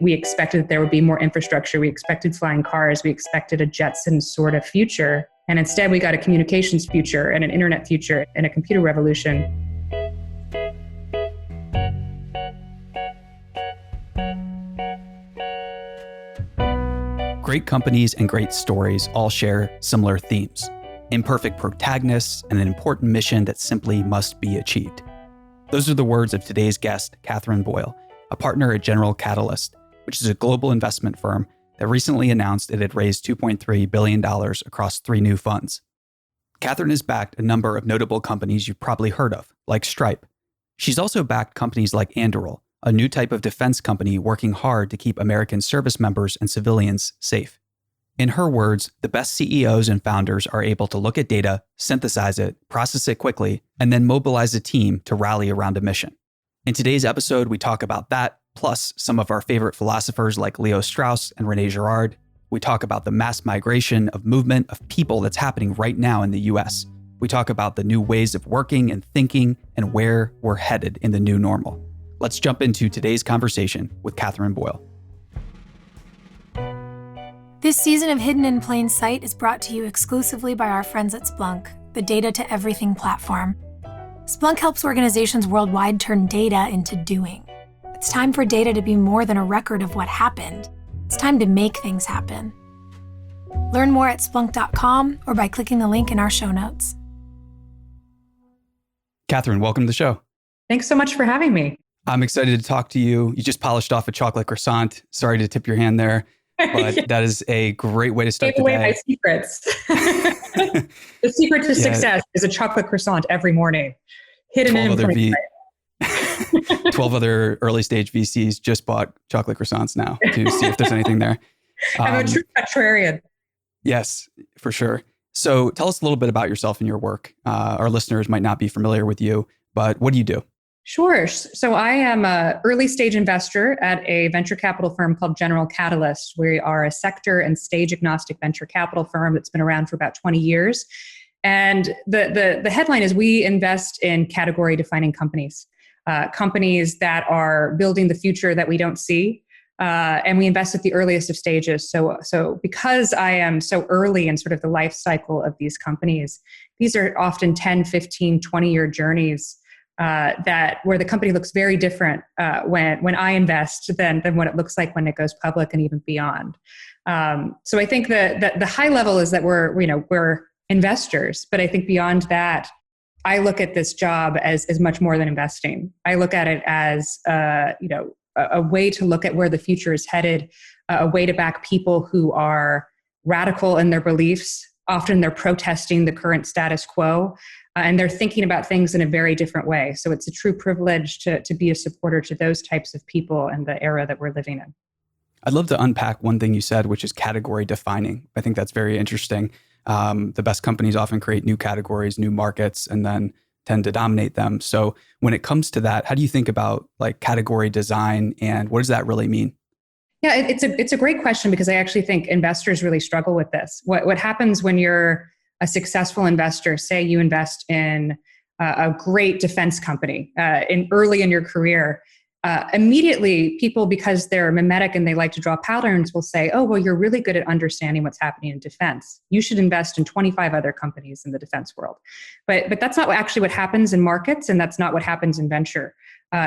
We expected that there would be more infrastructure. We expected flying cars. We expected a Jetson sort of future. And instead, we got a communications future and an internet future and a computer revolution. Great companies and great stories all share similar themes: imperfect protagonists and an important mission that simply must be achieved. Those are the words of today's guest, Katherine Boyle, a partner at General Catalyst, which is a global investment firm that recently announced it had raised $2.3 billion across 3 new funds. Katherine has backed a number of notable companies you've probably heard of, like Stripe. She's also backed companies like Anduril, a new type of defense company working hard to keep American service members and civilians safe. In her words, the best CEOs and founders are able to look at data, synthesize it, process it quickly, and then mobilize a team to rally around a mission. In today's episode, we talk about that, plus some of our favorite philosophers like Leo Strauss and Rene Gerard. We talk about the mass migration of movement of people that's happening right now in the US. We talk about the new ways of working and thinking and where we're headed in the new normal. Let's jump into today's conversation with Katherine Boyle. This season of Hidden in Plain Sight is brought to you exclusively by our friends at Splunk, the Data to Everything platform. Splunk helps organizations worldwide turn data into doing. It's time for data to be more than a record of what happened. It's time to make things happen. Learn more at Splunk.com or by clicking the link in our show notes. Katherine, welcome to the show. Thanks so much for having me. I'm excited to talk to you. You just polished off a chocolate croissant. Sorry to tip your hand there, but Yeah. that is a great way to start Gave the away day. my secrets. The secret to success is a chocolate croissant every morning. Hidden in plain sight. 12 other early stage VCs just bought chocolate croissants now to see if there's anything there. I'm a true contrarian. Yes, for sure. So tell us a little bit about yourself and your work. Our listeners might not be familiar with you, but what do you do? Sure. So I am an early stage investor at a venture capital firm called General Catalyst. We are a sector and stage agnostic venture capital firm that's been around for about 20 years. And the headline is we invest in category defining companies. Companies that are building the future that we don't see. And we invest at the earliest of stages. So because I am so early in sort of the life cycle of these companies, these are often 10, 15, 20-year journeys where the company looks very different when I invest than what it looks like when it goes public and even beyond. So I think that the high level is that we're investors, but I think beyond that, I look at this job as much more than investing. I look at it as a way to look at where the future is headed, a way to back people who are radical in their beliefs. Often they're protesting the current status quo, and they're thinking about things in a very different way. So it's a true privilege to be a supporter to those types of people in the era that we're living in. I'd love to unpack one thing you said, which is category defining. I think that's very interesting. The best companies often create new categories, new markets, and then tend to dominate them. So when it comes to that, how do you think about like category design and what does that really mean? Yeah, it's a great question because I actually think investors really struggle with this. What happens when you're a successful investor, say you invest in a great defense company early in your career, immediately people, because they're mimetic and they like to draw patterns, will say, oh, well, you're really good at understanding what's happening in defense. You should invest in 25 other companies in the defense world. But that's not actually what happens in markets, and that's not what happens in venture.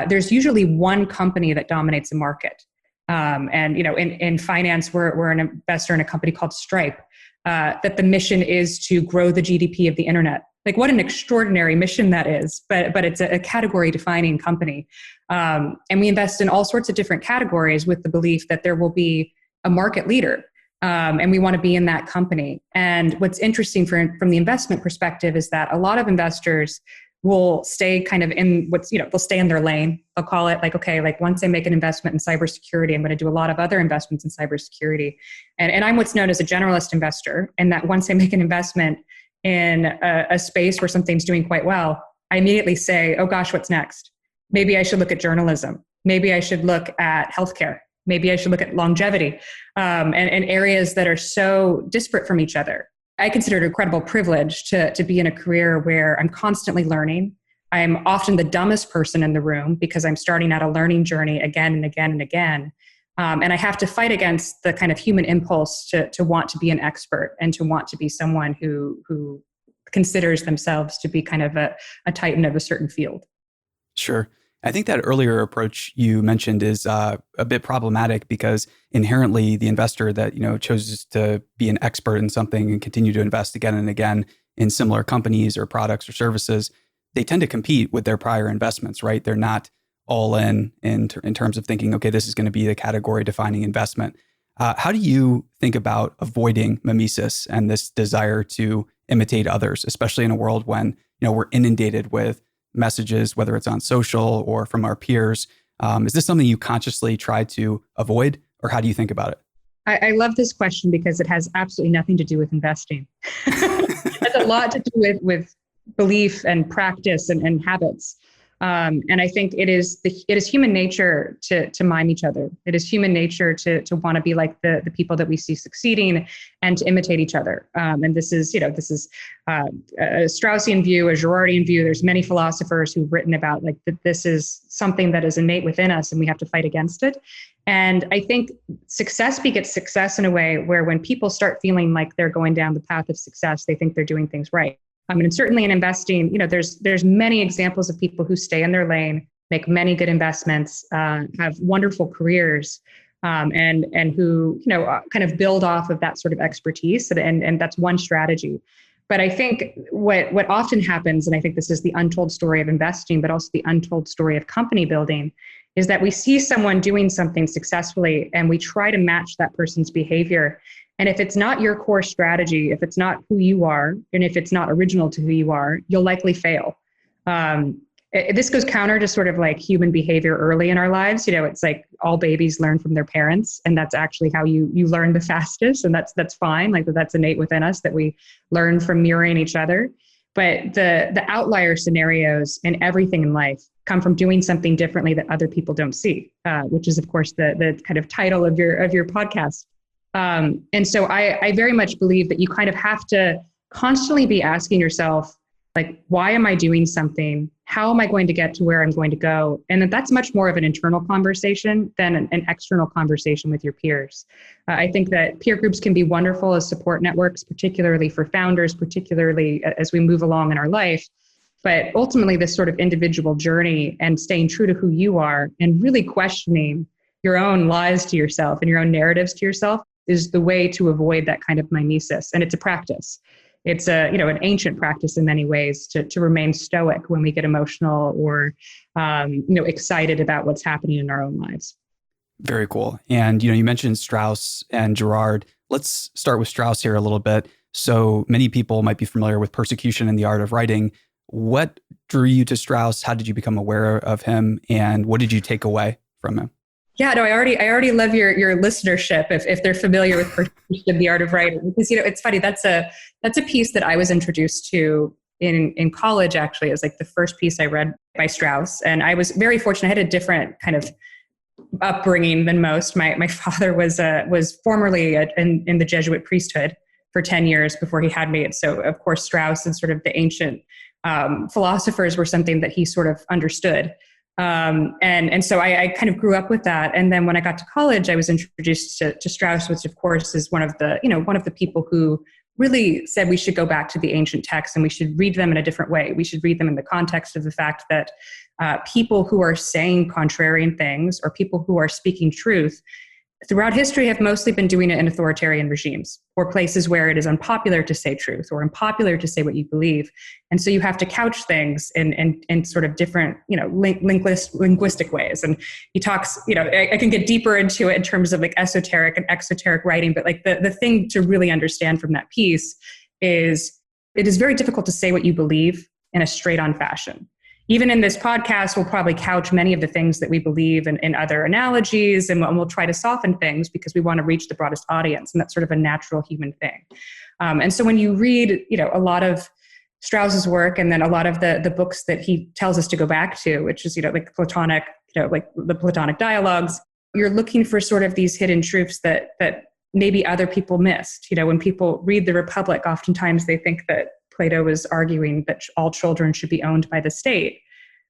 There's usually one company that dominates a market. In finance, we're an investor in a company called Stripe, that the mission is to grow the GDP of the internet. Like, what an extraordinary mission that is, but it's a category defining company. And we invest in all sorts of different categories with the belief that there will be a market leader. And we want to be in that company. And what's interesting from the investment perspective is that a lot of investors will stay kind of in they'll stay in their lane. They'll call it once I make an investment in cybersecurity, I'm going to do a lot of other investments in cybersecurity. And I'm what's known as a generalist investor. And that once I make an investment in a space where something's doing quite well, I immediately say, oh gosh, what's next? Maybe I should look at journalism. Maybe I should look at healthcare. Maybe I should look at longevity, and areas that are so disparate from each other. I consider it an incredible privilege to be in a career where I'm constantly learning. I'm often the dumbest person in the room because I'm starting out a learning journey again and again and again. And I have to fight against the kind of human impulse to want to be an expert and to want to be someone who considers themselves to be kind of a titan of a certain field. Sure. I think that earlier approach you mentioned is a bit problematic because inherently the investor that chooses to be an expert in something and continue to invest again and again in similar companies or products or services, they tend to compete with their prior investments, right? They're not all in terms of thinking, okay, this is going to be the category defining investment. How do you think about avoiding mimesis and this desire to imitate others, especially in a world when we're inundated with messages, whether it's on social or from our peers? Is this something you consciously try to avoid, or how do you think about it? I love this question because it has absolutely nothing to do with investing. It has a lot to do with belief and practice and habits. And I think it is human nature to mime each other. It is human nature to want to be like the people that we see succeeding and to imitate each other. And this is a Straussian view, a Gerardian view. There's many philosophers who've written about like that this is something that is innate within us and we have to fight against it. And I think success begets success in a way where when people start feeling like they're going down the path of success, they think they're doing things right. And certainly in investing, there's many examples of people who stay in their lane, make many good investments, have wonderful careers, and who kind of build off of that sort of expertise, and that's one strategy. But I think what often happens, and I think this is the untold story of investing, but also the untold story of company building, is that we see someone doing something successfully and we try to match that person's behavior. And if it's not your core strategy, if it's not who you are, and if it's not original to who you are, you'll likely fail. This goes counter to sort of like human behavior early in our lives. It's like all babies learn from their parents, and that's actually how you learn the fastest. And that's fine. Like that's innate within us that we learn from mirroring each other. But the outlier scenarios in everything in life come from doing something differently that other people don't see, which is of course the kind of title of your podcast. And so I very much believe that you kind of have to constantly be asking yourself, like, why am I doing something? How am I going to get to where I'm going to go? And that's much more of an internal conversation than an external conversation with your peers. I think that peer groups can be wonderful as support networks, particularly for founders, particularly as we move along in our life. But ultimately, this sort of individual journey and staying true to who you are and really questioning your own lies to yourself and your own narratives to yourself is the way to avoid that kind of mimesis. And it's a practice. It's an ancient practice in many ways to remain stoic when we get emotional or excited about what's happening in our own lives. Very cool. And you mentioned Strauss and Gerard. Let's start with Strauss here a little bit. So many people might be familiar with Persecution and the Art of Writing. What drew you to Strauss? How did you become aware of him? And what did you take away from him? Yeah, no, I already love your listenership if they're familiar with Persecution and the Art of Writing, because it's funny, that's a piece that I was introduced to in college. Actually, it was like the first piece I read by Strauss, and I was very fortunate. I had a different kind of upbringing than most. My father was formerly in the Jesuit priesthood for 10 years before he had me, and so of course Strauss and sort of the ancient philosophers were something that he sort of understood. And so I kind of grew up with that. And then when I got to college, I was introduced to Strauss, which of course is one of the people who really said we should go back to the ancient texts and we should read them in a different way. We should read them in the context of the fact that people who are saying contrarian things or people who are speaking truth throughout history have mostly been doing it in authoritarian regimes or places where it is unpopular to say truth or unpopular to say what you believe. And so you have to couch things in sort of different, linguistic ways. And he talks, I can get deeper into it in terms of like esoteric and exoteric writing, but like the thing to really understand from that piece is it is very difficult to say what you believe in a straight on fashion. Even in this podcast, we'll probably couch many of the things that we believe in other analogies, and we'll try to soften things because we want to reach the broadest audience, and that's sort of a natural human thing. And so when you read, a lot of Strauss's work, and then a lot of the books that he tells us to go back to, which is, like Platonic, like the Platonic dialogues, you're looking for sort of these hidden truths that maybe other people missed. When people read the Republic, oftentimes they think that Plato was arguing that all children should be owned by the state.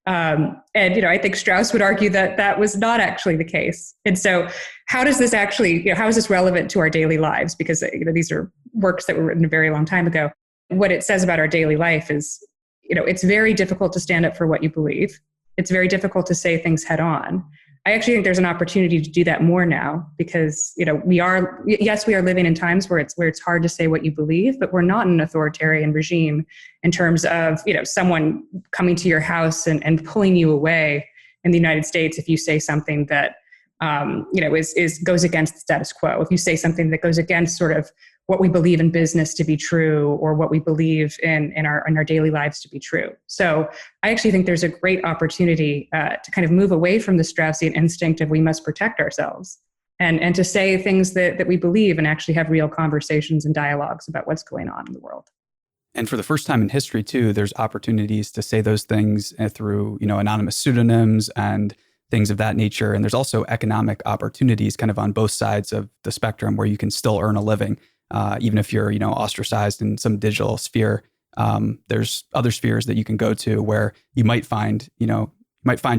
And, I think Strauss would argue that that was not actually the case. And so how does this actually, how is this relevant to our daily lives? Because, these are works that were written a very long time ago. What it says about our daily life is, it's very difficult to stand up for what you believe. It's very difficult to say things head on. I actually think there's an opportunity to do that more now because, we are living in times where it's hard to say what you believe, but we're not in an authoritarian regime in terms of, someone coming to your house and pulling you away in the United States if you say something that, goes against the status quo. If you say something that goes against sort of what we believe in business to be true or what we believe in our daily lives to be true. So I actually think there's a great opportunity to kind of move away from the Straussian instinct of we must protect ourselves and to say things that we believe and actually have real conversations and dialogues about what's going on in the world. And for the first time in history too, there's opportunities to say those things through, anonymous pseudonyms and things of that nature. And there's also economic opportunities kind of on both sides of the spectrum where you can still earn a living. Even if you're, ostracized in some digital sphere, there's other spheres that you can go to where you might find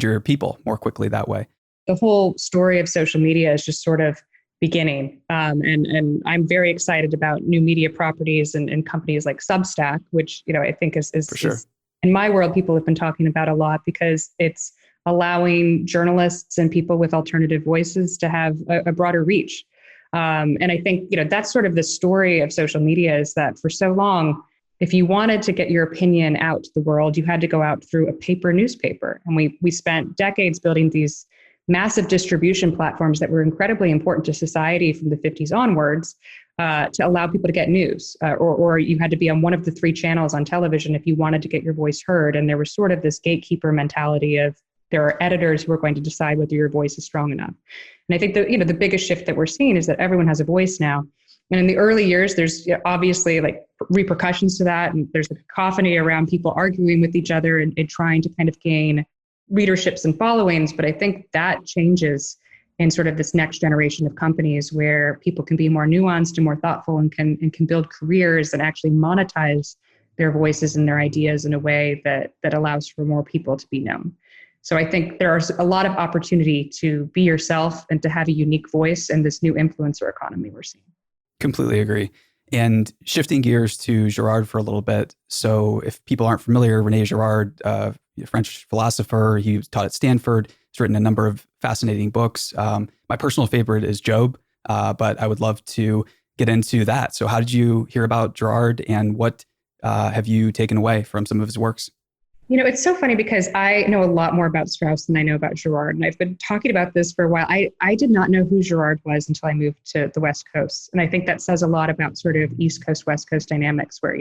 your people more quickly that way. The whole story of social media is just sort of beginning. And I'm very excited about new media properties and companies like Substack, which, I think is for sure. Is, in my world, people have been talking about a lot because it's allowing journalists and people with alternative voices to have a broader reach. And I think, that's sort of the story of social media is that for so long, if you wanted to get your opinion out to the world, you had to go out through a paper newspaper. And we spent decades building these massive distribution platforms that were incredibly important to society from the 50s onwards to allow people to get news. Or you had to be on one of the 3 channels on television if you wanted to get your voice heard. And there was sort of this gatekeeper mentality of there are editors who are going to decide whether your voice is strong enough. And I think that, the biggest shift that we're seeing is that everyone has a voice now. And in the early years, there's obviously like repercussions to that. And there's a cacophony around people arguing with each other and trying to kind of gain readerships and followings. But I think that changes in sort of this next generation of companies where people can be more nuanced and more thoughtful and can build careers and actually monetize their voices and their ideas in a way that allows for more people to be known. So I think there's a lot of opportunity to be yourself and to have a unique voice in this new influencer economy we're seeing. Completely agree. And shifting gears to Gerard for a little bit. So if people aren't familiar, Rene Gerard, a French philosopher, he taught at Stanford. He's written a number of fascinating books. My personal favorite is Job, but I would love to get into that. So how did you hear about Gerard and what have you taken away from some of his works? It's so funny because I know a lot more about Strauss than I know about Gerard. And I've been talking about this for a while. I did not know who Gerard was until I moved to the West Coast. And I think that says a lot about sort of East Coast, West Coast dynamics where,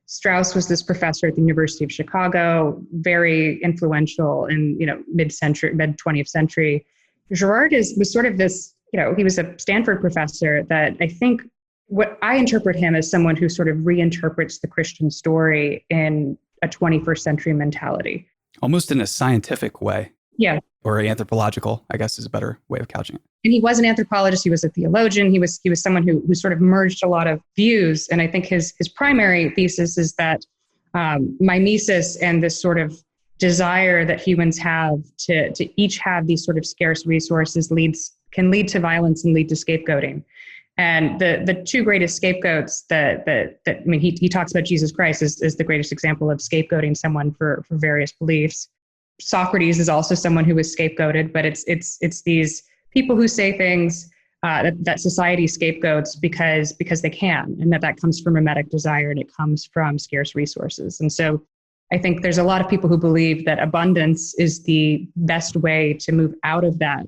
Strauss was this professor at the University of Chicago, very influential in, mid 20th century. Gerard was sort of this, he was a Stanford professor that I think what I interpret him as someone who sort of reinterprets the Christian story in a 21st century mentality. Almost in a scientific way. Yeah. Or anthropological, I guess is a better way of couching it. And he was an anthropologist. He was a theologian. He was someone who sort of merged a lot of views. And I think his primary thesis is that mimesis and this sort of desire that humans have to each have these sort of scarce resources can lead to violence and lead to scapegoating. And the 2 greatest scapegoats he talks about Jesus Christ as the greatest example of scapegoating someone for various beliefs. Socrates is also someone who was scapegoated, but it's these people who say things that society scapegoats because they can, and that comes from mimetic desire and it comes from scarce resources. And so I think there's a lot of people who believe that abundance is the best way to move out of that.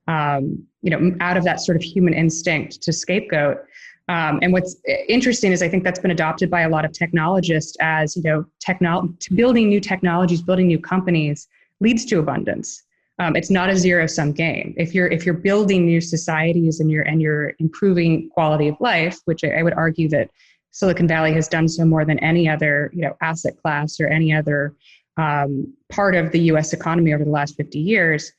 Out of that sort of human instinct to scapegoat. And what's interesting is I think that's been adopted by a lot of technologists as, building new technologies, building new companies leads to abundance. It's not a zero-sum game. If you're building new societies and you're improving quality of life, which I would argue that Silicon Valley has done so more than any other, asset class or any other part of the U.S. economy over the last 50 years,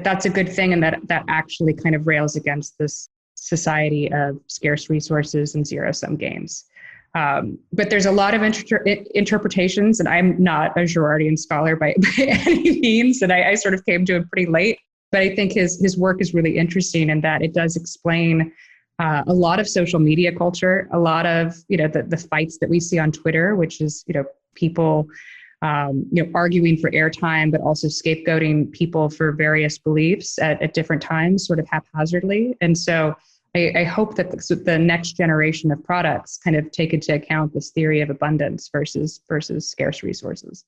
that's a good thing, and that actually kind of rails against this society of scarce resources and zero-sum games. But there's a lot of interpretations, and I'm not a Gerardian scholar by any means, and I sort of came to it pretty late. But I think his work is really interesting in that it does explain a lot of social media culture, a lot of the fights that we see on Twitter, which is people arguing for airtime, but also scapegoating people for various beliefs at different times, sort of haphazardly. And so I hope that the next generation of products kind of take into account this theory of abundance versus scarce resources.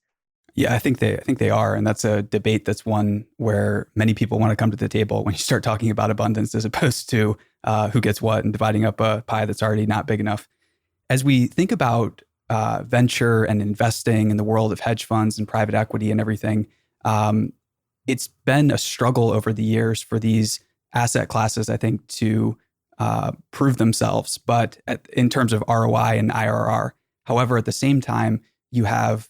Yeah, I think they are. And that's a debate that's one where many people want to come to the table when you start talking about abundance as opposed to who gets what and dividing up a pie that's already not big enough. As we think about venture and investing in the world of hedge funds and private equity and everything, it's been a struggle over the years for these asset classes, I think, to prove themselves, but in terms of ROI and IRR. However, at the same time, you have,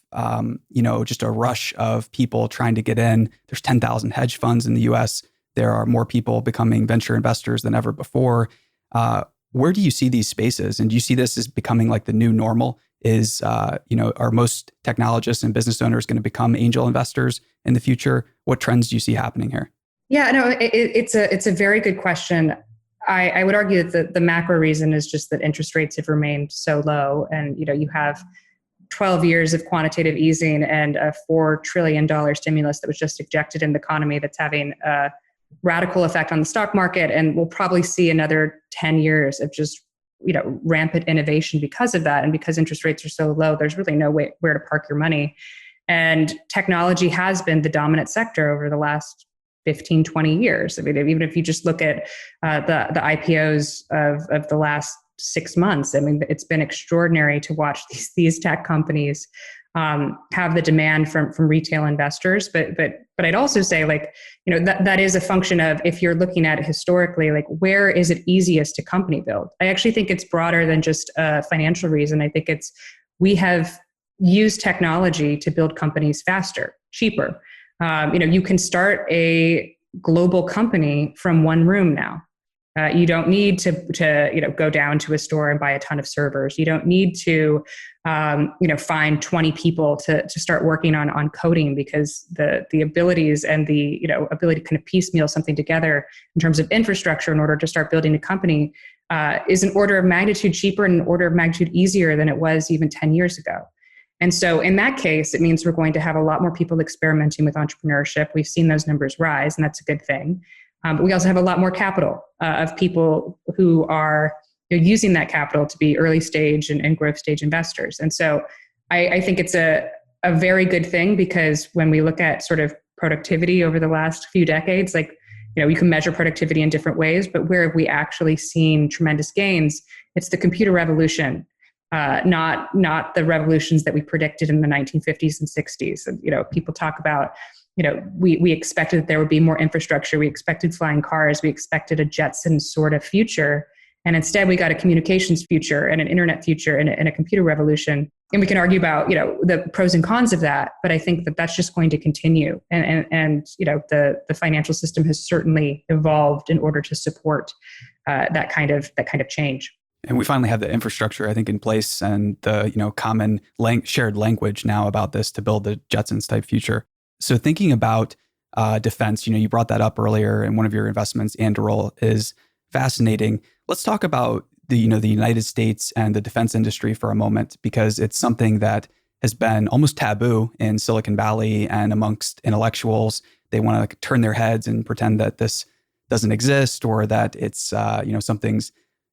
just a rush of people trying to get in. There's 10,000 hedge funds in the US. There are more people becoming venture investors than ever before. Where do you see these spaces? And do you see this as becoming like the new normal? Are most technologists and business owners going to become angel investors in the future? What trends do you see happening here? Yeah, no, it's a very good question. I would argue that the macro reason is just that interest rates have remained so low, and you have 12 years of quantitative easing and a $4 trillion stimulus that was just injected in the economy that's having a radical effect on the stock market, and we'll probably see another 10 years of just rampant innovation because of that. And because interest rates are so low, there's really no way where to park your money. And technology has been the dominant sector over the last 15, 20 years. I mean, even if you just look at the IPOs of the last 6 months, I mean, it's been extraordinary to watch these tech companies have the demand from retail investors. But I'd also say, that is a function of, if you're looking at it historically, where is it easiest to company build? I actually think it's broader than just a financial reason. I think we have used technology to build companies faster, cheaper. You can start a global company from one room now. You don't need to go down to a store and buy a ton of servers. You don't need to find 20 people to start working on coding, because the abilities and the ability to kind of piecemeal something together in terms of infrastructure in order to start building a company is an order of magnitude cheaper and an order of magnitude easier than it was even 10 years ago. And so in that case, it means we're going to have a lot more people experimenting with entrepreneurship. We've seen those numbers rise, and that's a good thing. But we also have a lot more capital of people who are using that capital to be early stage and growth stage investors. And so I think it's a very good thing, because when we look at sort of productivity over the last few decades, you can measure productivity in different ways, but where have we actually seen tremendous gains? It's the computer revolution. Not the revolutions that we predicted in the 1950s and 60s. And, people talk about, we expected that there would be more infrastructure. We expected flying cars. We expected a Jetson sort of future. And instead we got a communications future and an internet future and a computer revolution. And we can argue about, the pros and cons of that. But I think that that's just going to continue. And the financial system has certainly evolved in order to support that kind of change. And we finally have the infrastructure, I think, in place, and the common shared language now about this to build the Jetsons type future. So thinking about defense, you brought that up earlier in one of your investments. Anduril is fascinating. Let's talk about the United States and the defense industry for a moment, because it's something that has been almost taboo in Silicon Valley and amongst intellectuals. They want to turn their heads and pretend that this doesn't exist, or that it's something's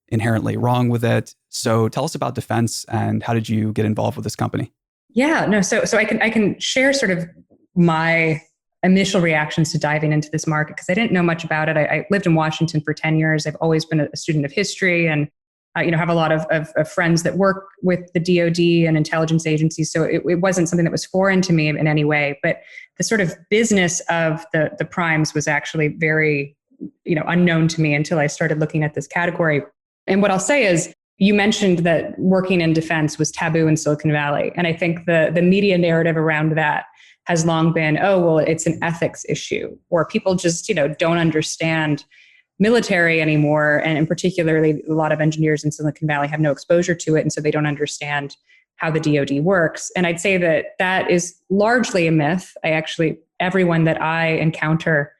inherently wrong with it. So tell us about defense, and how did you get involved with this company? Yeah, no. So I can share sort of my initial reactions to diving into this market, because I didn't know much about it. I lived in Washington for 10 years. I've always been a student of history, and have a lot of friends that work with the DoD and intelligence agencies. So it wasn't something that was foreign to me in any way. But the sort of business of the primes was actually very unknown to me until I started looking at this category. And what I'll say is, you mentioned that working in defense was taboo in Silicon Valley. And I think the media narrative around that has long been, oh, well, it's an ethics issue, or people just, don't understand military anymore. And particularly, a lot of engineers in Silicon Valley have no exposure to it. And so they don't understand how the DoD works. And I'd say that that is largely a myth. Everyone that I encounter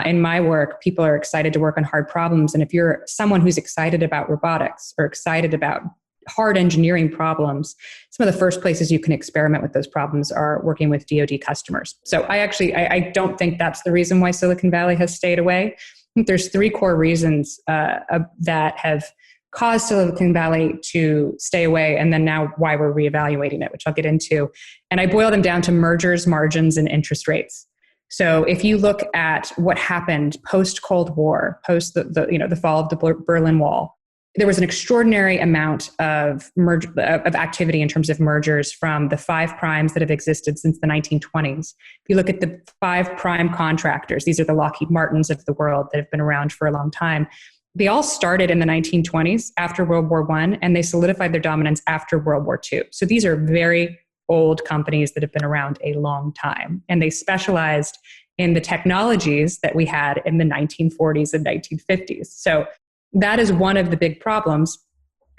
in my work, people are excited to work on hard problems. And if you're someone who's excited about robotics or excited about hard engineering problems, some of the first places you can experiment with those problems are working with DoD customers. So I don't think that's the reason why Silicon Valley has stayed away. I think there's three core reasons that have caused Silicon Valley to stay away, and then now why we're reevaluating it, which I'll get into. And I boil them down to mergers, margins, and interest rates. So if you look at what happened post-Cold War, post the fall of the Berlin Wall, there was an extraordinary amount of activity in terms of mergers from the five primes that have existed since the 1920s. If you look at the five prime contractors, these are the Lockheed Martins of the world that have been around for a long time. They all started in the 1920s after World War I, and they solidified their dominance after World War II. So these are very old companies that have been around a long time, and they specialized in the technologies that we had in the 1940s and 1950s. So that is one of the big problems.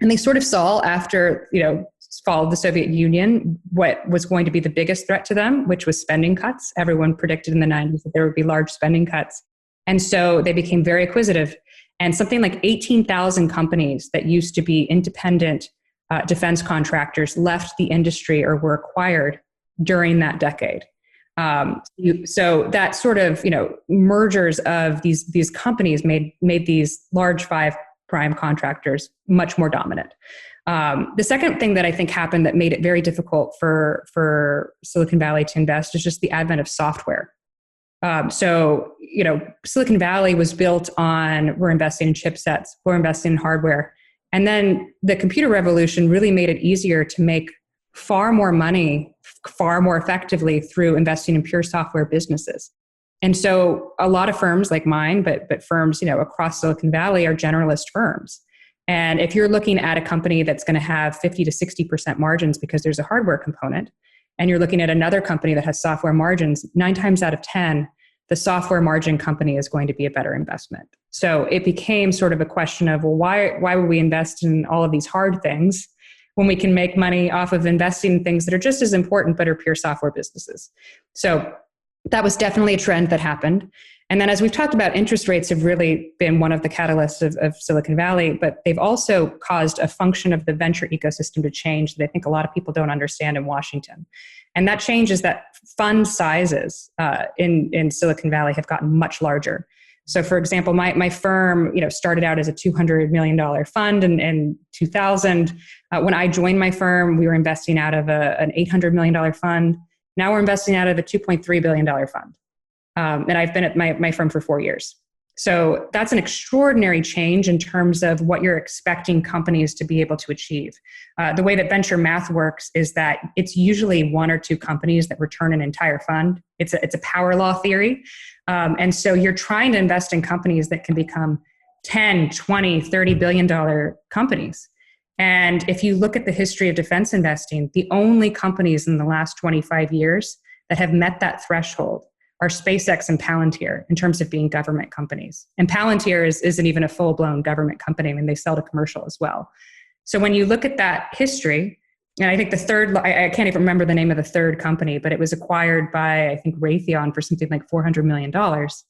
And they sort of saw after, fall of the Soviet Union, what was going to be the biggest threat to them, which was spending cuts. Everyone predicted in the 90s that there would be large spending cuts. And so they became very acquisitive. And something like 18,000 companies that used to be independent defense contractors left the industry or were acquired during that decade. So that sort of, mergers of these companies made these large five prime contractors much more dominant. The second thing that I think happened that made it very difficult for Silicon Valley to invest is just the advent of software. Silicon Valley was built on, we're investing in chipsets, we're investing in hardware. And then the computer revolution really made it easier to make far more money, far more effectively through investing in pure software businesses. And so a lot of firms like mine, but firms, across Silicon Valley are generalist firms. And if you're looking at a company that's going to have 50 to 60% margins because there's a hardware component, and you're looking at another company that has software margins, 9 times out of 10, the software margin company is going to be a better investment. So it became sort of a question of, well, why would we invest in all of these hard things when we can make money off of investing in things that are just as important but are pure software businesses? So that was definitely a trend that happened. And then as we've talked about, interest rates have really been one of the catalysts of Silicon Valley, but they've also caused a function of the venture ecosystem to change that I think a lot of people don't understand in Washington. And that change is that fund sizes in Silicon Valley have gotten much larger. So for example, my firm, started out as a $200 million fund in 2000. When I joined my firm, we were investing out of an $800 million fund. Now we're investing out of a $2.3 billion fund. And I've been at my firm for 4 years. So that's an extraordinary change in terms of what you're expecting companies to be able to achieve. The way that venture math works is that it's usually one or two companies that return an entire fund. It's a power law theory. And so you're trying to invest in companies that can become 10, 20, $30 billion companies. And if you look at the history of defense investing, the only companies in the last 25 years that have met that threshold are SpaceX and Palantir in terms of being government companies. And Palantir isn't even a full-blown government company. I mean, they sell to commercial as well. So when you look at that history, and I think the third, I can't even remember the name of the third company, but it was acquired by, I think, Raytheon for something like $400 million,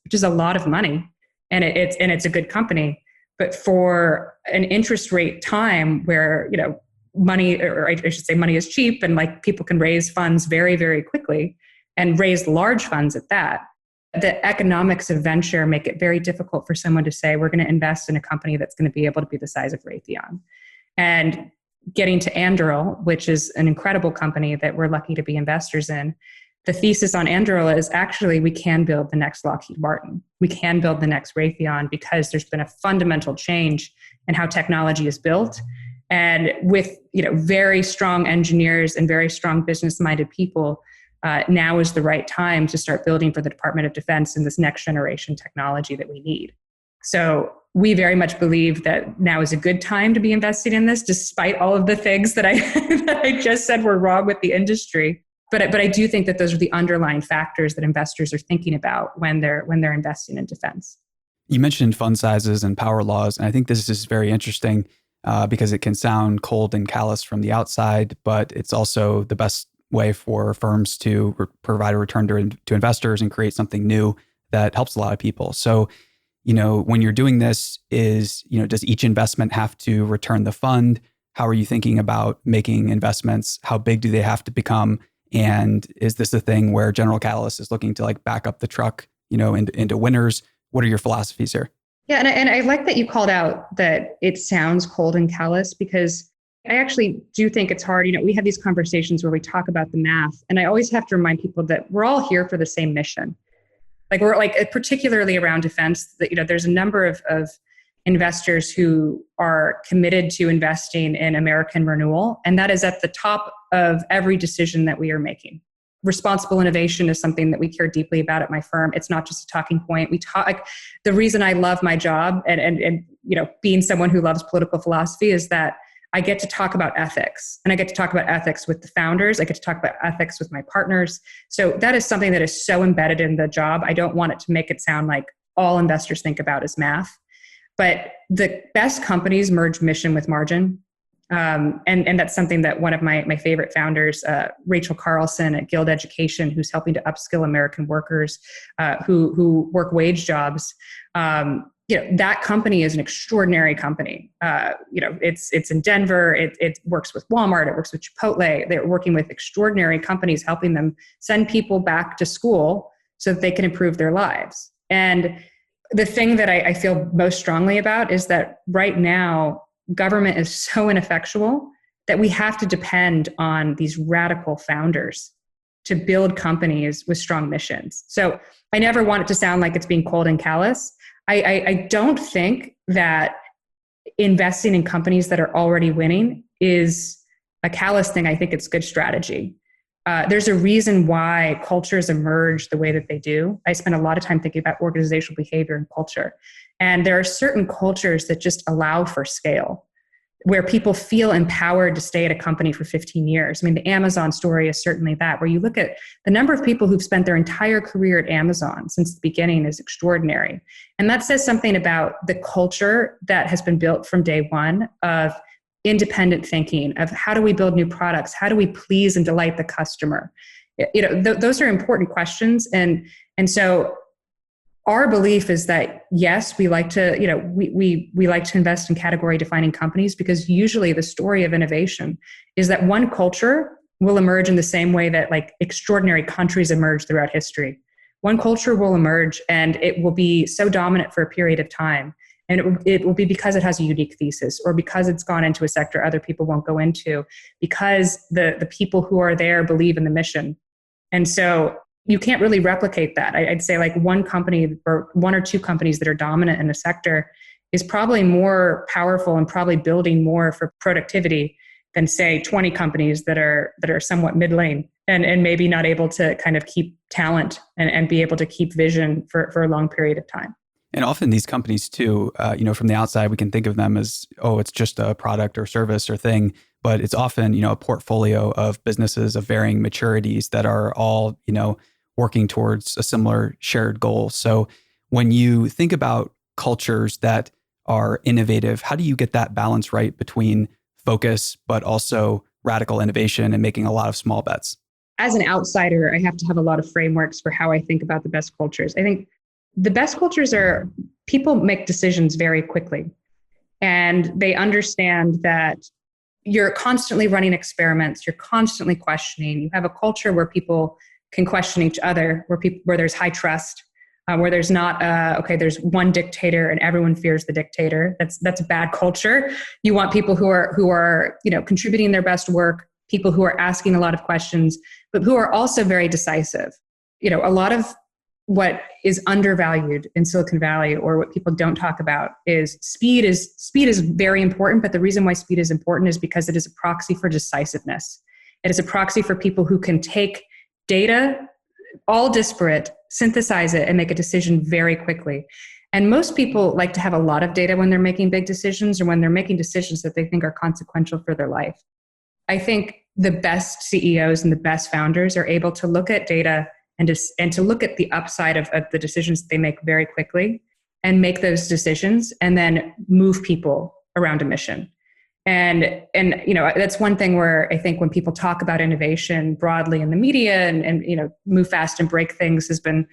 which is a lot of money. And it's a good company. But for an interest rate time where, money, or I should say money is cheap and like people can raise funds very, very quickly, and raise large funds at that, the economics of venture make it very difficult for someone to say, we're going to invest in a company that's going to be able to be the size of Raytheon. And getting to Anduril, which is an incredible company that we're lucky to be investors in, the thesis on Anduril is actually we can build the next Lockheed Martin. We can build the next Raytheon because there's been a fundamental change in how technology is built. And with very strong engineers and very strong business-minded people, now is the right time to start building for the Department of Defense and this next generation technology that we need. So we very much believe that now is a good time to be investing in this, despite all of the things that I just said were wrong with the industry. But I do think that those are the underlying factors that investors are thinking about when they're investing in defense. You mentioned fund sizes and power laws, and I think this is very interesting because it can sound cold and callous from the outside, but it's also the best way for firms to provide a return to investors and create something new that helps a lot of people. So, when you're doing this, does each investment have to return the fund? How are you thinking about making investments? How big do they have to become? And is this a thing where General Catalyst is looking to back up the truck, into winners? What are your philosophies here? Yeah, and I like that you called out that it sounds cold and callous, because I actually do think it's hard. We have these conversations where we talk about the math, and I always have to remind people that we're all here for the same mission. We're particularly around defense, that there's a number of investors who are committed to investing in American renewal, and that is at the top of every decision that we are making. Responsible innovation is something that we care deeply about at my firm. It's not just a talking point. We talk. The reason I love my job and being someone who loves political philosophy is that I get to talk about ethics, and I get to talk about ethics with the founders. I get to talk about ethics with my partners. So that is something that is so embedded in the job. I don't want it to make it sound like all investors think about is math, but the best companies merge mission with margin. And that's something that one of my favorite founders, Rachel Carlson at Guild Education, who's helping to upskill American workers who work wage jobs. That company is an extraordinary company. It's in Denver. It works with Walmart. It works with Chipotle. They're working with extraordinary companies, helping them send people back to school so that they can improve their lives. And the thing that I feel most strongly about is that right now, government is so ineffectual that we have to depend on these radical founders to build companies with strong missions. So I never want it to sound like it's being cold and callous. I don't think that investing in companies that are already winning is a callous thing. I think it's good strategy. There's a reason why cultures emerge the way that they do. I spend a lot of time thinking about organizational behavior and culture. And there are certain cultures that just allow for scale, where people feel empowered to stay at a company for 15 years. I mean, the Amazon story is certainly that, where you look at the number of people who've spent their entire career at Amazon since the beginning is extraordinary. And that says something about the culture that has been built from day one of independent thinking, of how do we build new products? How do we please and delight the customer? Those are important questions. And so our belief is that, yes, we like to, we like to invest in category defining companies, because usually the story of innovation is that one culture will emerge in the same way that extraordinary countries emerge throughout history. One culture will emerge and it will be so dominant for a period of time. And it will be because it has a unique thesis, or because it's gone into a sector other people won't go into, because the people who are there believe in the mission. And so you can't really replicate that. I'd say one company or one or two companies that are dominant in a sector is probably more powerful and probably building more for productivity than, say, 20 companies that are somewhat mid-lane and maybe not able to kind of keep talent and be able to keep vision for a long period of time. And often these companies too, from the outside, we can think of them as, it's just a product or service or thing, but it's often, a portfolio of businesses of varying maturities that are all, working towards a similar shared goal. So when you think about cultures that are innovative, how do you get that balance right between focus, but also radical innovation and making a lot of small bets? As an outsider, I have to have a lot of frameworks for how I think about the best cultures. I think the best cultures are people make decisions very quickly, and they understand that you're constantly running experiments, you're constantly questioning. You have a culture where people can question each other, where there's high trust, where there's not there's one dictator and everyone fears the dictator. That's a bad culture. You want people who are contributing their best work, people who are asking a lot of questions, but who are also very decisive. A lot of what is undervalued in Silicon Valley, or what people don't talk about, is speed is very important. But the reason why speed is important is because it is a proxy for decisiveness. It is a proxy for people who can take data, all disparate, synthesize it, and make a decision very quickly. And most people like to have a lot of data when they're making big decisions, or when they're making decisions that they think are consequential for their life. I think the best CEOs and the best founders are able to look at data and to look at the upside of the decisions that they make very quickly, and make those decisions and then move people around a mission. And that's one thing where I think when people talk about innovation broadly in the media and move fast and break things has been,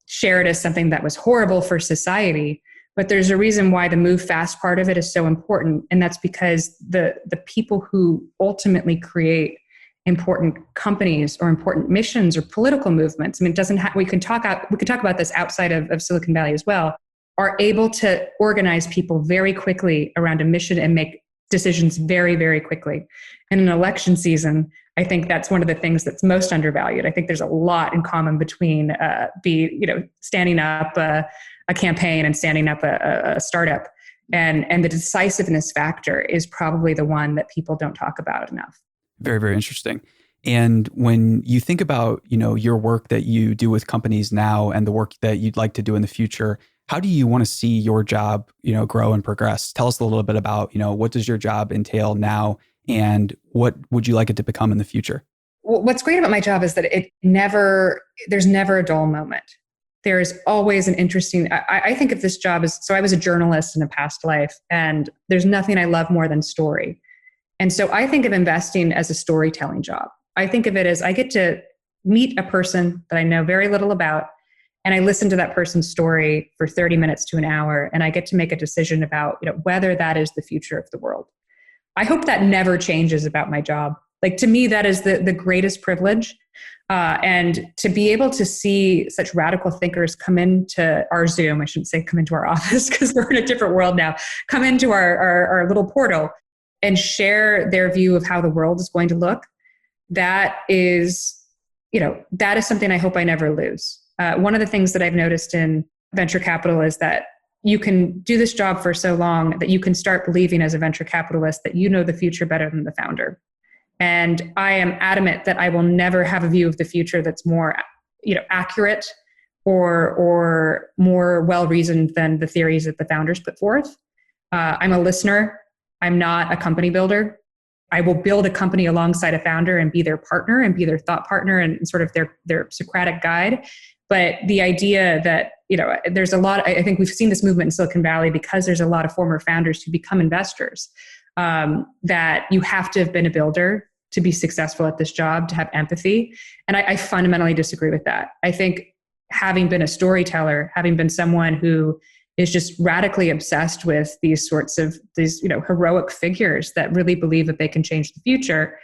shared as something that was horrible for society. But there's a reason why the move fast part of it is so important. And that's because the people who ultimately create important companies or important missions or political movements, it doesn't we can talk about this outside of Silicon Valley as well, are able to organize people very quickly around a mission and make decisions very, very quickly. In an election season, I think that's one of the things that's most undervalued. I think there's a lot in common between standing up a campaign and standing up a startup. And the decisiveness factor is probably the one that people don't talk about enough. Very, very interesting. And when you think about, your work that you do with companies now and the work that you'd like to do in the future, how do you want to see your job, grow and progress? Tell us a little bit about, what does your job entail now and what would you like it to become in the future? Well, what's great about my job is that there's never a dull moment. There's always an interesting, I think of this job as, so I was a journalist in a past life, and there's nothing I love more than story. And so I think of investing as a storytelling job. I think of it as I get to meet a person that I know very little about, and I listen to that person's story for 30 minutes to an hour, and I get to make a decision about whether that is the future of the world. I hope that never changes about my job. Like, to me, that is the greatest privilege. And to be able to see such radical thinkers come into our Zoom, I shouldn't say come into our office because we're in a different world now, come into our little portal and share their view of how the world is going to look, that is something I hope I never lose. One of the things that I've noticed in venture capital is that you can do this job for so long that you can start believing as a venture capitalist that you know the future better than the founder. And I am adamant that I will never have a view of the future that's more, accurate or more well-reasoned than the theories that the founders put forth. I'm a listener. I'm not a company builder. I will build a company alongside a founder and be their partner and be their thought partner and sort of their Socratic guide. But the idea that, there's a lot, I think we've seen this movement in Silicon Valley because there's a lot of former founders who become investors, that you have to have been a builder to be successful at this job, to have empathy. And I fundamentally disagree with that. I think having been a storyteller, having been someone who is just radically obsessed with these heroic figures that really believe that they can change the future,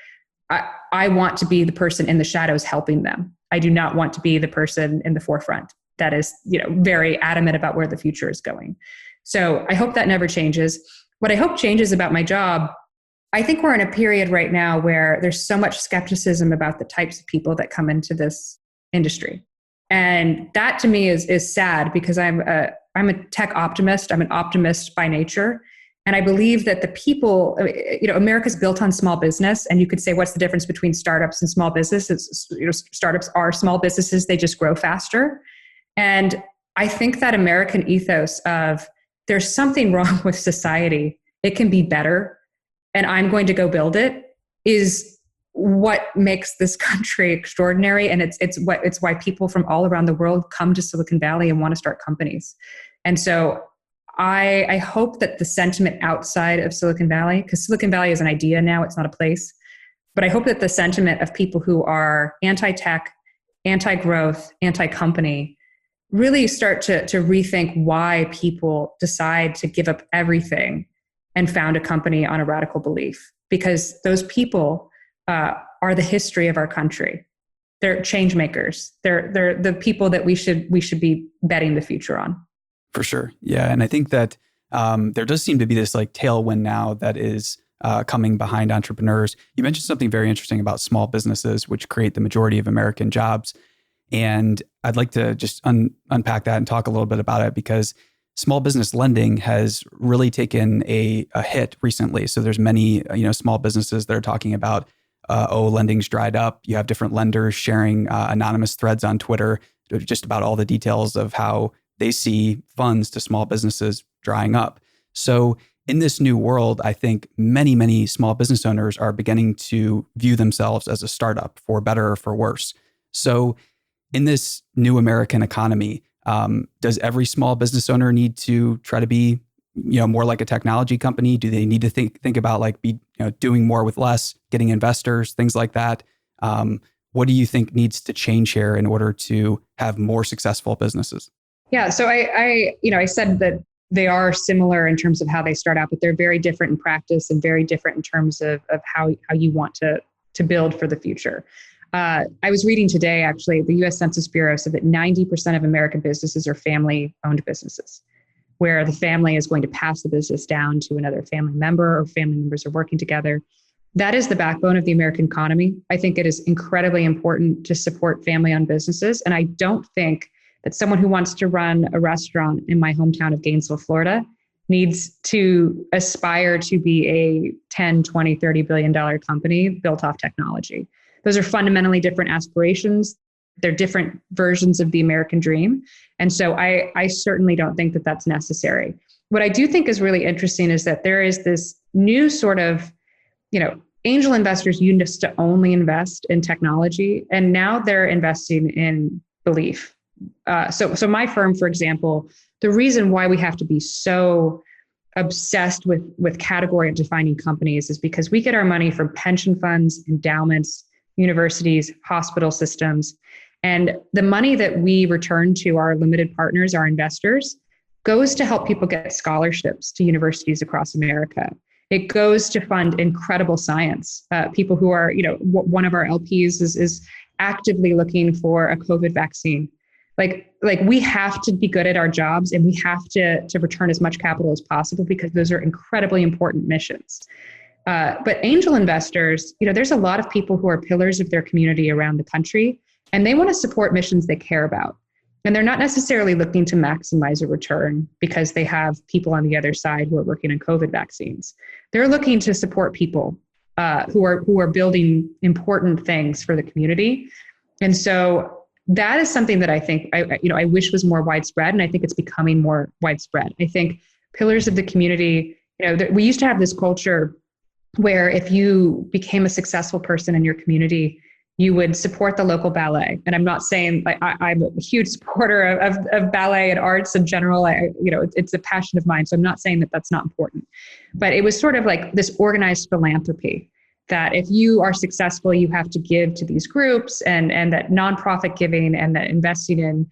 I want to be the person in the shadows helping them. I do not want to be the person in the forefront that is, very adamant about where the future is going. So I hope that never changes. What I hope changes about my job, I think we're in a period right now where there's so much skepticism about the types of people that come into this industry. And that to me is sad because I'm a tech optimist. I'm an optimist by nature. And I believe that the people, America's built on small business. And you could say, what's the difference between startups and small businesses? Startups are small businesses. They just grow faster. And I think that American ethos of there's something wrong with society, it can be better, and I'm going to go build it, is what makes this country extraordinary. And it's why people from all around the world come to Silicon Valley and want to start companies. And so I hope that the sentiment outside of Silicon Valley, because Silicon Valley is an idea now, it's not a place, but I hope that the sentiment of people who are anti-tech, anti-growth, anti-company really start to rethink why people decide to give up everything and found a company on a radical belief. Because those people are the history of our country. They're change makers. They're the people that we should be betting the future on. For sure. Yeah. And I think that there does seem to be this tailwind now that is coming behind entrepreneurs. You mentioned something very interesting about small businesses, which create the majority of American jobs. And I'd like to just unpack that and talk a little bit about it, because small business lending has really taken a hit recently. So there's many small businesses that are talking about, lending's dried up. You have different lenders sharing anonymous threads on Twitter just about all the details of how they see funds to small businesses drying up. So in this new world, I think many, many small business owners are beginning to view themselves as a startup, for better or for worse. So in this new American economy, Does every small business owner need to try to be, more like a technology company? Do they need to think about doing more with less, getting investors, things like that? What do you think needs to change here in order to have more successful businesses? Yeah. So I said that they are similar in terms of how they start out, but they're very different in practice and very different in terms of how you want to build for the future. I was reading today, actually, the U.S. Census Bureau said that 90% of American businesses are family-owned businesses, where the family is going to pass the business down to another family member, or family members are working together. That is the backbone of the American economy. I think it is incredibly important to support family-owned businesses. And I don't think that someone who wants to run a restaurant in my hometown of Gainesville, Florida, needs to aspire to be a 10, 20, $30 billion company built off technology. Those are fundamentally different aspirations. They're different versions of the American dream. And so I certainly don't think that that's necessary. What I do think is really interesting is that there is this new sort of, angel investors used to only invest in technology, and now they're investing in belief. So my firm, for example, the reason why we have to be so obsessed with category defining companies is because we get our money from pension funds, endowments, universities, hospital systems. And the money that we return to our limited partners, our investors, goes to help people get scholarships to universities across America. It goes to fund incredible science. People who are, one of our LPs is actively looking for a COVID vaccine. Like we have to be good at our jobs, and we have to return as much capital as possible, because those are incredibly important missions. But angel investors, there's a lot of people who are pillars of their community around the country, and they want to support missions they care about. And they're not necessarily looking to maximize a return because they have people on the other side who are working on COVID vaccines. They're looking to support people who are building important things for the community. And so that is something that I think I wish was more widespread, and I think it's becoming more widespread. I think pillars of the community, we used to have this culture where if you became a successful person in your community, you would support the local ballet. And I'm not saying I'm a huge supporter of ballet and arts in general. It's a passion of mine. So I'm not saying that that's not important. But it was sort of like this organized philanthropy, that if you are successful, you have to give to these groups, and that nonprofit giving and that investing in,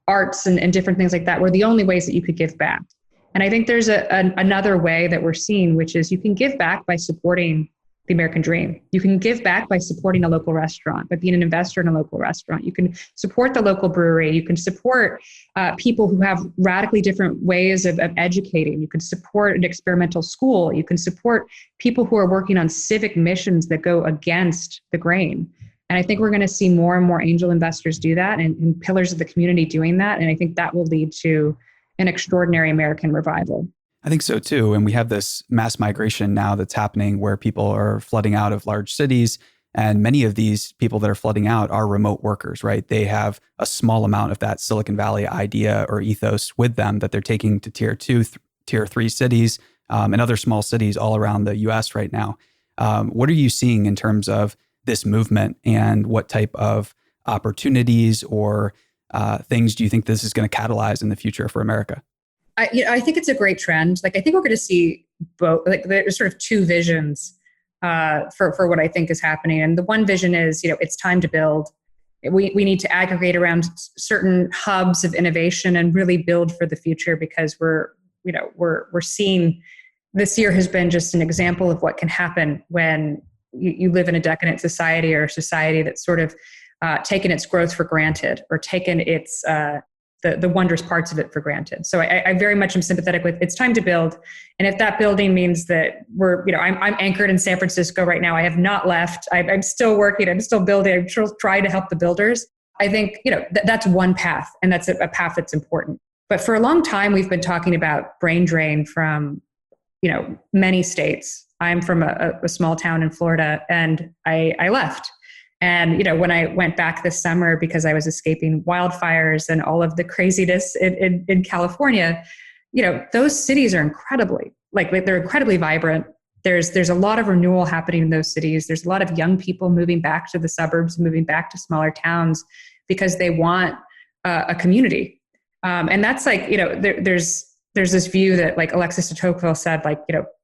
arts and different things like that were the only ways that you could give back. And I think there's another way that we're seeing, which is you can give back by supporting the American dream. You can give back by supporting a local restaurant, by being an investor in a local restaurant. You can support the local brewery. You can support people who have radically different ways of educating. You can support an experimental school. You can support people who are working on civic missions that go against the grain. And I think we're going to see more and more angel investors do that, and pillars of the community doing that. And I think that will lead to an extraordinary American revival. I think so too. And we have this mass migration now that's happening where people are flooding out of large cities. And many of these people that are flooding out are remote workers, right? They have a small amount of that Silicon Valley idea or ethos with them that they're taking to tier 2, tier 3 cities and other small cities all around the US right now. What are you seeing in terms of this movement, and what type of opportunities or things do you think this is going to catalyze in the future for America? I think it's a great trend. I think we're going to see both. There's sort of two visions for what I think is happening. And the one vision is, it's time to build. We need to aggregate around certain hubs of innovation and really build for the future, because we're seeing this year has been just an example of what can happen when you live in a decadent society, or a society that's sort of taken its growth for granted, or taken its the wondrous parts of it for granted. So I very much am sympathetic with it's time to build. And if that building means that I'm anchored in San Francisco right now, I have not left. I'm still working. I'm still building. I'm still trying to help the builders. I think, that's one path, and that's a path that's important. But for a long time, we've been talking about brain drain from, many states. I'm from a small town in Florida, and I left. And, when I went back this summer, because I was escaping wildfires and all of the craziness in California, those cities are they're incredibly vibrant. There's a lot of renewal happening in those cities. There's a lot of young people moving back to the suburbs, moving back to smaller towns, because they want a community. And that's like, there's this view that like Alexis de Tocqueville said, like,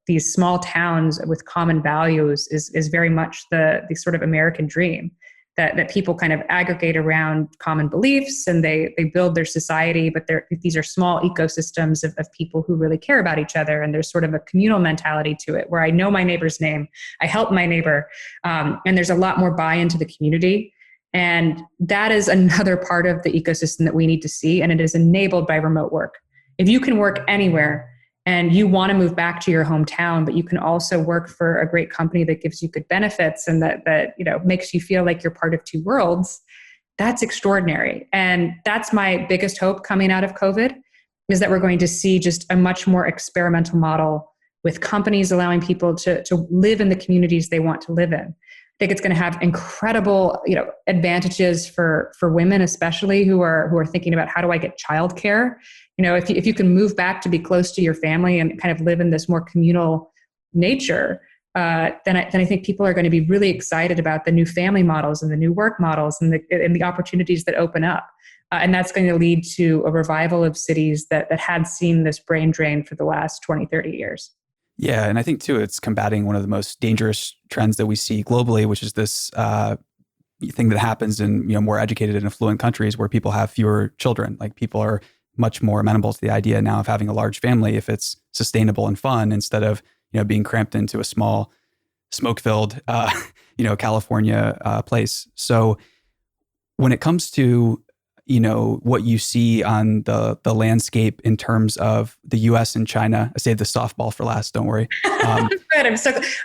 these small towns with common values is very much the sort of American dream, that people kind of aggregate around common beliefs and they build their society, but these are small ecosystems of people who really care about each other. And there's sort of a communal mentality to it where I know my neighbor's name, I help my neighbor, and there's a lot more buy-in to the community. And that is another part of the ecosystem that we need to see, and it is enabled by remote work. If you can work anywhere and you want to move back to your hometown, but you can also work for a great company that gives you good benefits and that makes you feel like you're part of two worlds, that's extraordinary. And that's my biggest hope coming out of COVID, is that we're going to see just a much more experimental model with companies allowing people to live in the communities they want to live in. I think it's going to have incredible, advantages for women, especially who are thinking about, how do I get childcare? If you can move back to be close to your family and kind of live in this more communal nature, then I think people are going to be really excited about the new family models and the new work models and the opportunities that open up. And that's going to lead to a revival of cities that had seen this brain drain for the last 20, 30 years. Yeah, and I think too, it's combating one of the most dangerous trends that we see globally, which is this thing that happens in more educated and affluent countries where people have fewer children. Like, people are much more amenable to the idea now of having a large family if it's sustainable and fun, instead of being cramped into a small, smoke-filled California place. So when it comes to what you see on the landscape in terms of the U.S. and China. I saved the softball for last. Don't worry. Good.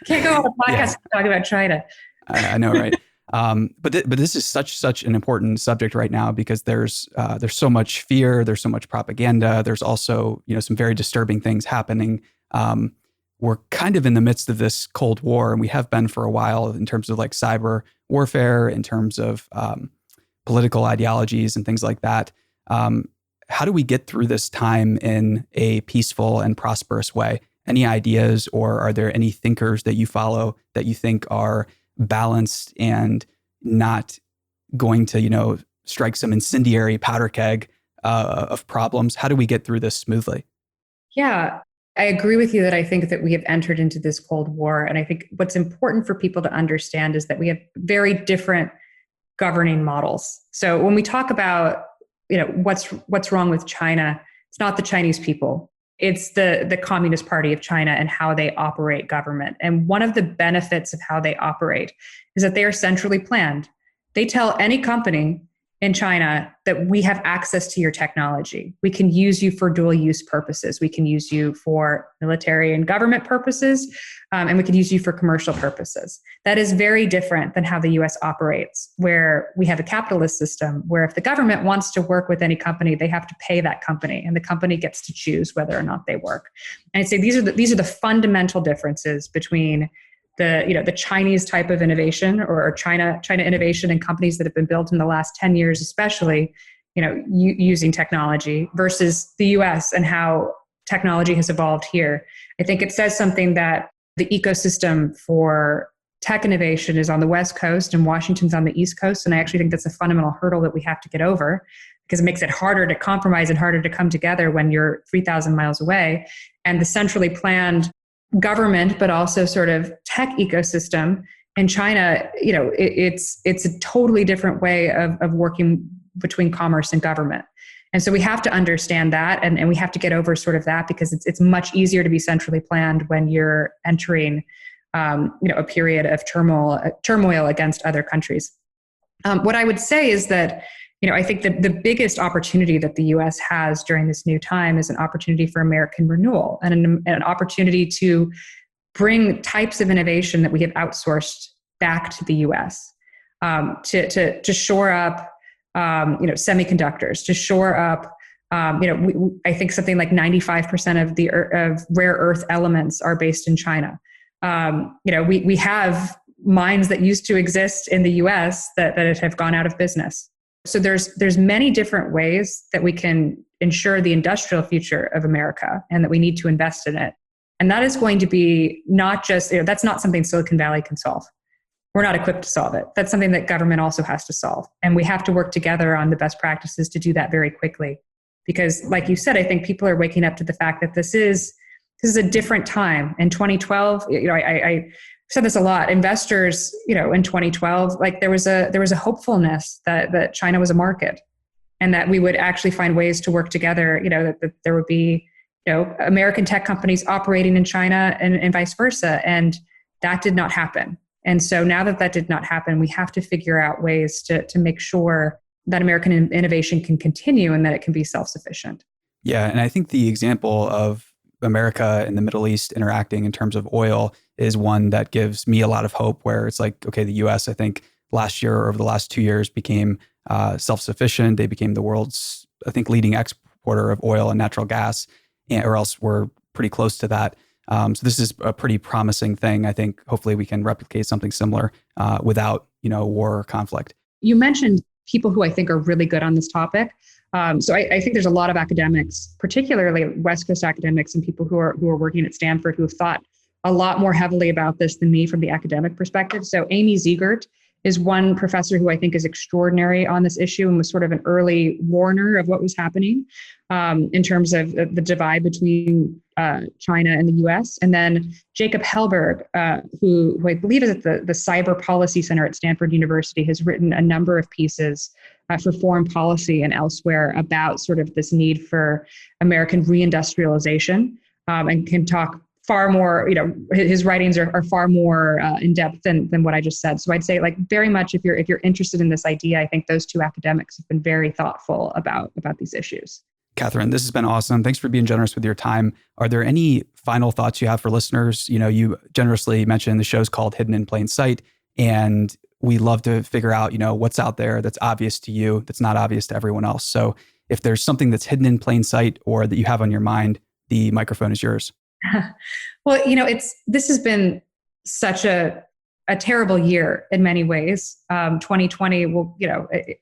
Can't go on a podcast talking about China. I know, right? But this is such an important subject right now, because there's so much fear, there's so much propaganda, there's also some very disturbing things happening. We're kind of in the midst of this Cold War, and we have been for a while in terms of like cyber warfare, in terms of political ideologies and things like that. How do we get through this time in a peaceful and prosperous way? Any ideas, or are there any thinkers that you follow that you think are balanced and not going to, strike some incendiary powder keg of problems? How do we get through this smoothly? Yeah, I agree with you that I think that we have entered into this Cold War. And I think what's important for people to understand is that we have very different governing models. So when we talk about, what's wrong with China, it's not the Chinese people. It's the Communist Party of China and how they operate government. And one of the benefits of how they operate is that they are centrally planned. They tell any company in China that we have access to your technology. We can use you for dual use purposes. We can use you for military and government purposes, and we can use you for commercial purposes. That is very different than how the US operates, where we have a capitalist system where if the government wants to work with any company, they have to pay that company, and the company gets to choose whether or not they work. And I'd say these are the fundamental differences between the Chinese type of innovation or China innovation and companies that have been built in the last 10 years, especially, using technology, versus the US and how technology has evolved here. I think it says something that the ecosystem for tech innovation is on the West Coast and Washington's on the East Coast. And I actually think that's a fundamental hurdle that we have to get over, because it makes it harder to compromise and harder to come together when you're 3,000 miles away. And the centrally planned government, but also sort of tech ecosystem in China, it's a totally different way of working between commerce and government. And so we have to understand that, and we have to get over sort of that, because it's much easier to be centrally planned when you're entering, a period of turmoil against other countries. What I would say is that, I think that the biggest opportunity that the U.S. has during this new time is an opportunity for American renewal and an opportunity to bring types of innovation that we have outsourced back to the U.S. To shore up, semiconductors, to shore up. I think something like 95% of rare earth elements are based in China. We have mines that used to exist in the U.S. that have gone out of business. So there's many different ways that we can ensure the industrial future of America, and that we need to invest in it. And that is going to be not just, that's not something Silicon Valley can solve. We're not equipped to solve it. That's something that government also has to solve. And we have to work together on the best practices to do that very quickly. Because like you said, I think people are waking up to the fact that this is a different time. In 2012, I said this a lot. Investors, in 2012, like there was a hopefulness that China was a market, and that we would actually find ways to work together. That there would be American tech companies operating in China and vice versa, and that did not happen. And so now that did not happen, we have to figure out ways to make sure that American innovation can continue and that it can be self-sufficient. Yeah, and I think the example of America and the Middle East interacting in terms of oil is one that gives me a lot of hope, where it's like, okay, the US, I think last year or over the last 2 years became self-sufficient. They became the world's, I think, leading exporter of oil and natural gas, or else we're pretty close to that. So this is a pretty promising thing. I think hopefully we can replicate something similar without, war or conflict. You mentioned people who I think are really good on this topic. So I think there's a lot of academics, particularly West Coast academics and people who are working at Stanford, who have thought a lot more heavily about this than me from the academic perspective. So Amy Ziegert is one professor who I think is extraordinary on this issue and was sort of an early warner of what was happening in terms of the divide between China and the US. And then Jacob Hellberg, who I believe is at the Cyber Policy Center at Stanford University, has written a number of pieces for foreign policy and elsewhere about sort of this need for American reindustrialization, and can talk far more, his writings are far more in depth than what I just said. So I'd say, like, very much if you're interested in this idea, I think those two academics have been very thoughtful about these issues. Katherine, this has been awesome. Thanks for being generous with your time. Are there any final thoughts you have for listeners? You generously mentioned the show's called Hidden in Plain Sight, and we love to figure out, what's out there that's obvious to you, that's not obvious to everyone else. So if there's something that's hidden in plain sight or that you have on your mind, the microphone is yours. Well, this has been such a terrible year in many ways. 2020 will,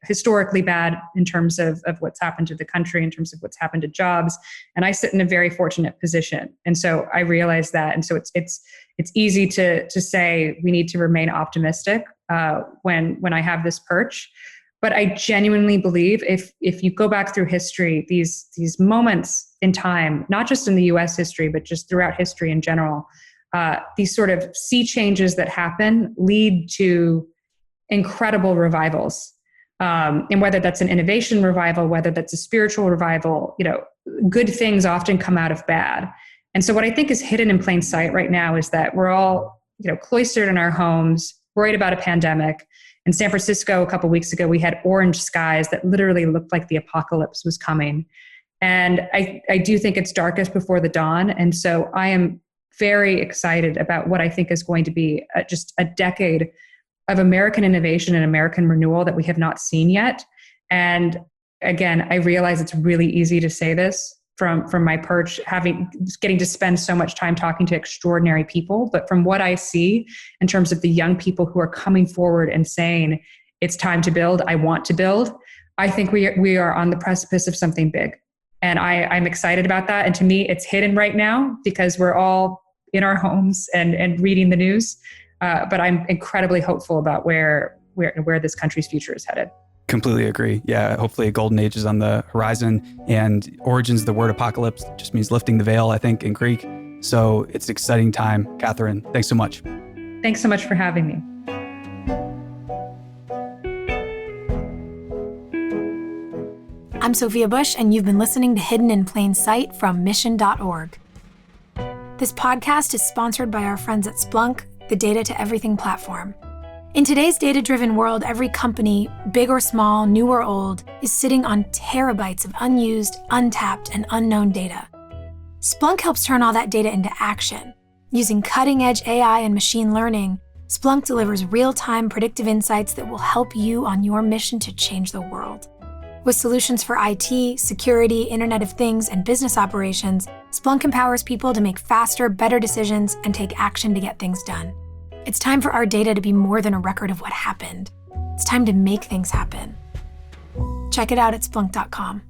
historically bad in terms of what's happened to the country, in terms of what's happened to jobs. And I sit in a very fortunate position. And so I realize that. And so it's easy to say we need to remain optimistic when I have this perch. But I genuinely believe if you go back through history, these moments in time, not just in the US history, but just throughout history in general, these sort of sea changes that happen lead to incredible revivals. And whether that's an innovation revival, whether that's a spiritual revival, good things often come out of bad. And so what I think is hidden in plain sight right now is that we're all, cloistered in our homes, worried about a pandemic. In San Francisco, a couple of weeks ago, we had orange skies that literally looked like the apocalypse was coming. And I do think it's darkest before the dawn. And so I am very excited about what I think is going to be just a decade of American innovation and American renewal that we have not seen yet. And again, I realize it's really easy to say this from my perch, getting to spend so much time talking to extraordinary people. But from what I see in terms of the young people who are coming forward and saying, it's time to build, I want to build, I think we are on the precipice of something big. And I'm excited about that. And to me, it's hidden right now because we're all in our homes and reading the news. But I'm incredibly hopeful about where this country's future is headed. Completely agree. Yeah, hopefully a golden age is on the horizon. And origins of the word apocalypse just means lifting the veil, I think, in Greek. So it's an exciting time. Katherine, thanks so much. Thanks so much for having me. I'm Sophia Bush, and you've been listening to Hidden in Plain Sight from Mission.org. This podcast is sponsored by our friends at Splunk, the Data to Everything platform. In today's data-driven world, every company, big or small, new or old, is sitting on terabytes of unused, untapped, and unknown data. Splunk helps turn all that data into action. Using cutting-edge AI and machine learning, Splunk delivers real-time predictive insights that will help you on your mission to change the world. With solutions for IT, security, Internet of Things, and business operations, Splunk empowers people to make faster, better decisions and take action to get things done. It's time for our data to be more than a record of what happened. It's time to make things happen. Check it out at Splunk.com.